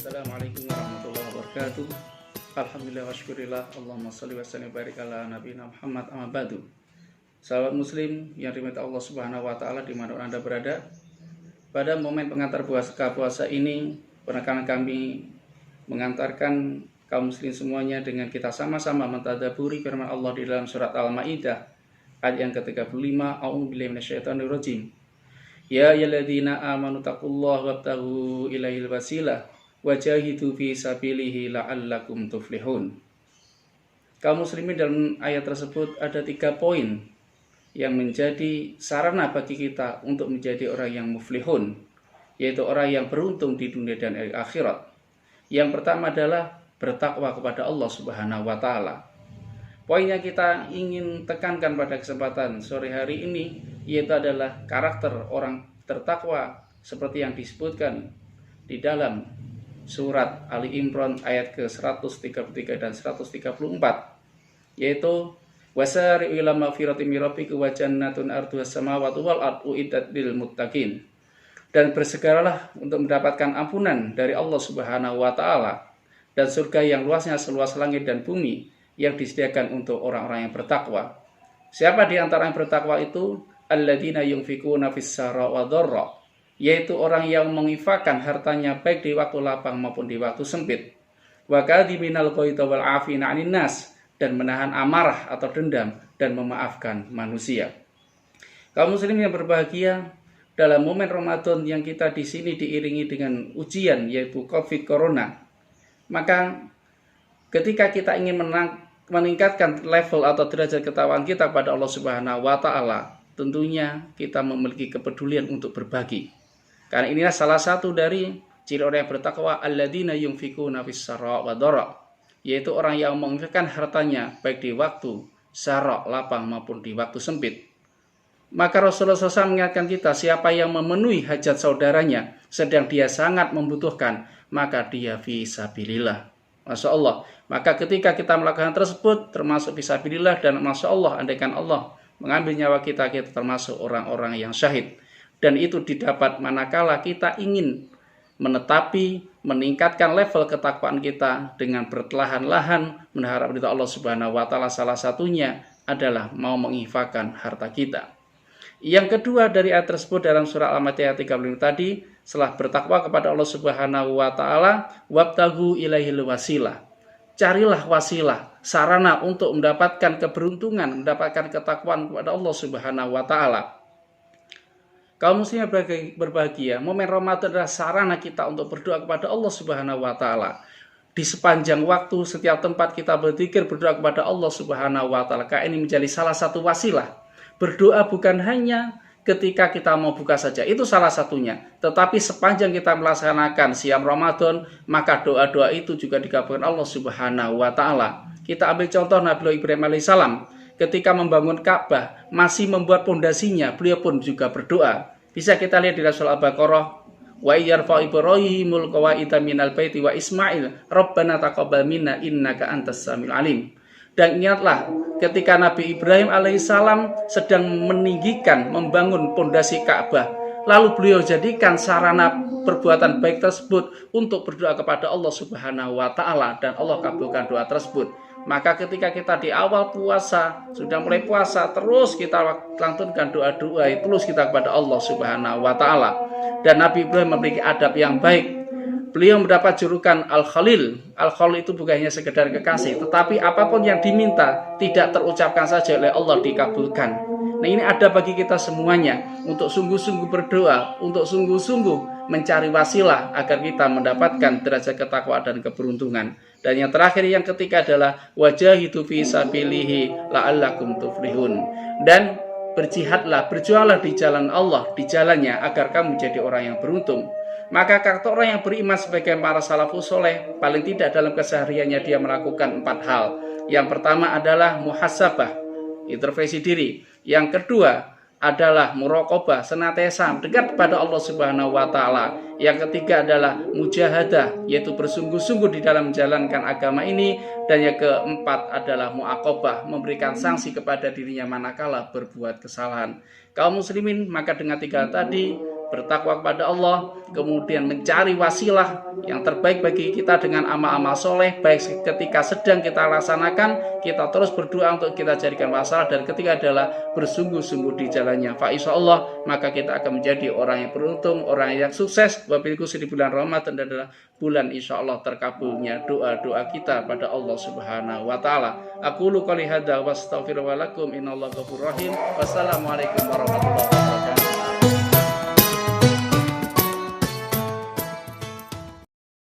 Assalamualaikum warahmatullahi wabarakatuh. Alhamdulillah wa syukurillah. Allahumma sholli wa sallim barik ala nabiyina Muhammad amma ba'du. Sahabat muslim yang dirahmati Allah Subhanahu wa taala dimanapun Anda berada, pada momen pengantar puasa ini penekanan kami mengantarkan kaum muslim semuanya dengan kita sama-sama mentadaburi firman Allah di dalam surat Al-Maidah ayat yang ke-35. A'udzubillahi minasyaitonir rajim. Ya ayyuhalladzina amanu taqullaha wabtaghu ilaihil wasilah wajahidu fi sabilihi la'allakum tuflihun. Kaum muslimin, dalam ayat tersebut ada 3 poin yang menjadi sarana bagi kita untuk menjadi orang yang muflihun, yaitu orang yang beruntung di dunia dan akhirat. Yang pertama adalah bertakwa kepada Allah Subhanahu wa taala. Poin yang kita ingin tekankan pada kesempatan sore hari ini yaitu adalah karakter orang tertakwa seperti yang disebutkan di dalam surat Ali Imran ayat ke-133 dan 134, yaitu wasari'u ila magfiratin min rabbikum wa jannatun arduhas samawati wal ardu uiddat lil muttaqin. Dan bersegeralah untuk mendapatkan ampunan dari Allah Subhanahu wa taala dan surga yang luasnya seluas langit dan bumi yang disediakan untuk orang-orang yang bertakwa. Siapa di antara yang bertakwa itu? Alladzina yunfikuna fis sarra wa dharra, yaitu orang yang menginfakkan hartanya baik di waktu lapang maupun di waktu sempit. Wa kadhiminal ghaidha wal 'afina 'anil nas, dan menahan amarah atau dendam dan memaafkan manusia. Kaum muslim yang berbahagia, dalam momen Ramadan yang kita di sini diiringi dengan ujian yaitu Covid Corona, maka ketika kita ingin meningkatkan level atau derajat ketakwaan kita pada Allah Subhanahu wa taala, tentunya kita memiliki kepedulian untuk berbagi. Karena inilah salah satu dari ciri orang yang bertakwa, alladzina yunfikuna fis sarra wa dharra, yaitu orang yang menginfakkan hartanya baik di waktu sarra lapang maupun di waktu sempit. Maka Rasulullah SAW mengingatkan kita, siapa yang memenuhi hajat saudaranya sedang dia sangat membutuhkan, maka dia fi sabilillah. Masya Allah. Maka ketika kita melakukan tersebut termasuk fi sabilillah, dan Masya Allah, andaikan Allah mengambil nyawa kita, kita termasuk orang-orang yang syahid. Dan itu didapat manakala kita ingin meningkatkan level ketakwaan kita dengan berlahan-lahan mengharap ridha Allah Subhanahu wa taala. Salah satunya adalah mau menginfakkan harta kita. Yang kedua dari ayat tersebut dalam surah Al-Maidah 35 tadi, setelah bertakwa kepada Allah Subhanahu wa taala, wabtaghu ilaihil wasilah. Carilah wasilah, sarana untuk mendapatkan keberuntungan, mendapatkan ketakwaan kepada Allah Subhanahu wa taala. Kaum muslimin berbahagia, momen Ramadan adalah sarana kita untuk berdoa kepada Allah Subhanahu wa taala. Di sepanjang waktu, setiap tempat kita berzikir, berdoa kepada Allah Subhanahu wa taala. Karena ini menjadi salah satu wasilah. Berdoa bukan hanya ketika kita mau buka saja, itu salah satunya. Tetapi sepanjang kita melaksanakan siam Ramadan, maka doa-doa itu juga dikabulkan Allah Subhanahu wa taala. Kita ambil contoh Nabi Ibrahim alaihissalam, ketika membangun Ka'bah, masih membuat pondasinya, beliau pun juga berdoa. Bisa kita lihat di surah Al-Baqarah, wa yarfa ibrahimul qawaida minal baiti wa Ismail rabbana taqabbal minna innaka antas samiul alim. Dan ingatlah ketika Nabi Ibrahim alaihissalam sedang meninggikan, membangun pondasi Ka'bah, lalu beliau jadikan sarana perbuatan baik tersebut untuk berdoa kepada Allah Subhanahu wa taala, dan Allah kabulkan doa tersebut. Maka ketika kita di awal puasa, sudah mulai puasa, terus kita lantunkan doa-doa, terus kita kepada Allah Subhanahu wa taala. Dan Nabi Ibrahim memiliki adab yang baik. Beliau mendapat julukan Al-Khalil. Al-Khalil itu bukan hanya sekedar kekasih, tetapi apapun yang diminta tidak terucapkan saja oleh Allah dikabulkan. Nah, ini ada bagi kita semuanya untuk sungguh-sungguh berdoa, untuk sungguh-sungguh mencari wasilah agar kita mendapatkan derajat ketakwaan dan keberuntungan. Dan yang terakhir, yang ketiga adalah wajahidu fi sabilihi la'allakum tuflihun. Dan berjihadlah, berjuanglah di jalan Allah, di jalannya, agar kamu menjadi orang yang beruntung. Maka karakter orang yang beriman sebagai para salafus soleh, paling tidak dalam kesehariannya dia melakukan 4 hal. Yang pertama adalah muhasabah, introspeksi diri. Yang kedua adalah muraqabah, senantiasa dekat kepada Allah Subhanahu wa taala. Yang ketiga adalah mujahadah, yaitu bersungguh-sungguh di dalam menjalankan agama ini. Dan yang keempat adalah muaqabah, memberikan sanksi kepada dirinya manakala berbuat kesalahan. Kaum muslimin, maka dengan 3 tadi bertakwa kepada Allah, kemudian mencari wasilah yang terbaik bagi kita dengan amal-amal soleh, baik ketika sedang kita laksanakan, kita terus berdoa untuk kita jadikan wasilah, dan ketika adalah bersungguh-sungguh di jalannya. Fa insyaallah maka kita akan menjadi orang yang beruntung, orang yang sukses. Wabil khusus di bulan Ramadan adalah bulan insyaallah terkabulnya doa-doa kita pada Allah Subhanahu wa taala. Aqulu qouli hadza wa astaghfiru lakum innallaha ghafurur rahim. Wassalamualaikum warahmatullahi wabarakatuh.